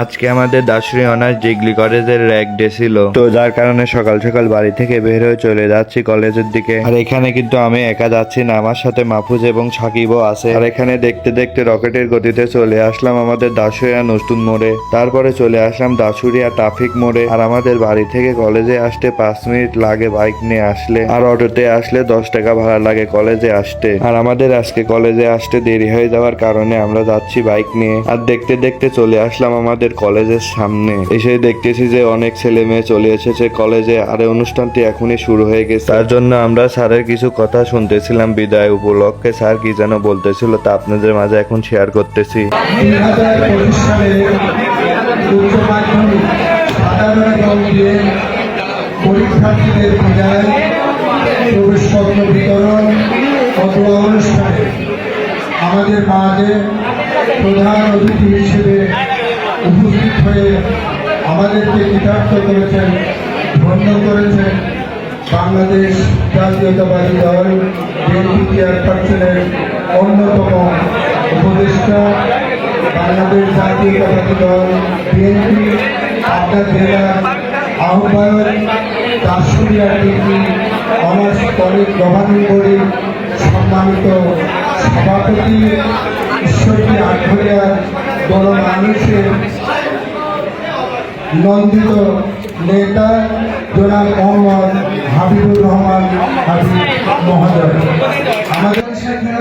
আজকে আমাদের Dasuri honours degree কলেজের র্যাক ডে ছিল, তো যার কারণে সকাল সকাল বাড়ি থেকে বের হয়ে চলে যাচ্ছি কলেজের দিকে। আর এখানে কিন্তু আমি একা যাচ্ছি না, আমার সাথে মাহফুজ এবং সাকিবও আছে। আর এখানে দেখতে দেখতে রকেটের গতিতে চলে আসলাম আমাদের দাসুরিয়া নতুন মোড়ে, তারপরে চলে আসলাম দাসুরিয়া ট্রাফিক মোড়ে। আর আমাদের বাড়ি থেকে কলেজে আসতে 5 মিনিট লাগে বাইক নিয়ে আসলে, আর অটোতে আসলে 10 টাকা ভাড়া লাগে কলেজে আসতে। আর আমাদের আজকে কলেজে আসতে দেরি হয়ে যাওয়ার কারণে আমরা যাচ্ছি বাইক নিয়ে। আর দেখতে দেখতে চলে আসলাম আমাদের কলেজের সামনে। এসে দেখতেছি যে অনেক ছেলে মেয়ে চলে এসেছে কলেজে, আর অনুষ্ঠানটি এখনই শুরু হয়ে গেছে। তার জন্য আমরা স্যারের কিছু কথা শুনতেছিলাম বিদায় উপলক্ষে। স্যার কি যেন বলতেছিল তা আপনাদের মাঝে এখন শেয়ার করতেছি। 2025 সালে উচ্চ মাধ্যমিক সাধারণ দিয়ে পরীক্ষার্থীদের বিদায়, প্রবেশপত্র বিতরণ ও দোয়া অনুষ্ঠানে আমাদের মাঝে প্রধান অতিথি হিসেবে উপস্থিত হয়ে আমাদেরকে কৃতার্থ করেছেন, ধন্য করেছেন বাংলাদেশ জাতীয়তাবাদী দল বিএনপি চেয়ারপারসনের অন্যতম উপদেষ্টা, বাংলাদেশ জাতীয়তাবাদী দল বিএনপি পাবনা জেলার আহ্বায়ক, Dasuria degree honours college governing বডির সম্মানিত সভাপতি, ঈশ্বরদী আটঘরিয়ার গণমানুষের নন্দিত নেতা জনাব মোহাম্মদ হাবিবুর রহমান হাবিব মহোদয়, আমাদের সাথে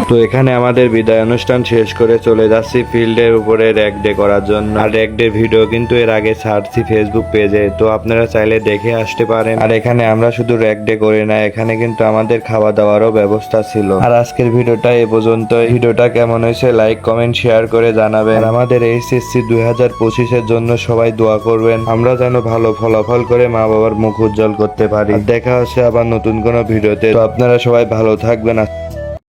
তো এখানে আমাদের বিদায় অনুষ্ঠান শেষ করে চলে যাচ্ছি ফিল্ডের উপরে র্যাক ডে করার জন্য। আর র্যাক ডে ভিডিও কিন্তু এর আগে ছাড়ছি ফেসবুক পেজে, তো আপনারা চাইলে দেখে আসতে পারেন। আর এখানে আমরা শুধু র্যাক ডে করি না, এখানে কিন্তু আমাদের খাওয়া দাওয়ারও ব্যবস্থা ছিল। আর আজকের ভিডিওটা এ পর্যন্ত। ভিডিওটা কেমন হয়েছে লাইক কমেন্ট শেয়ার করে জানাবেন। আর আমাদের এইচএসসি 2025-এর জন্য সবাই দোয়া করবেন, আমরা যেন ভালো ফলাফল করে মা বাবার মুখ উজ্জ্বল করতে পারি। দেখা হচ্ছে আবার নতুন কোনো ভিডিওতে, তো আপনারা সবাই ভালো থাকবেন।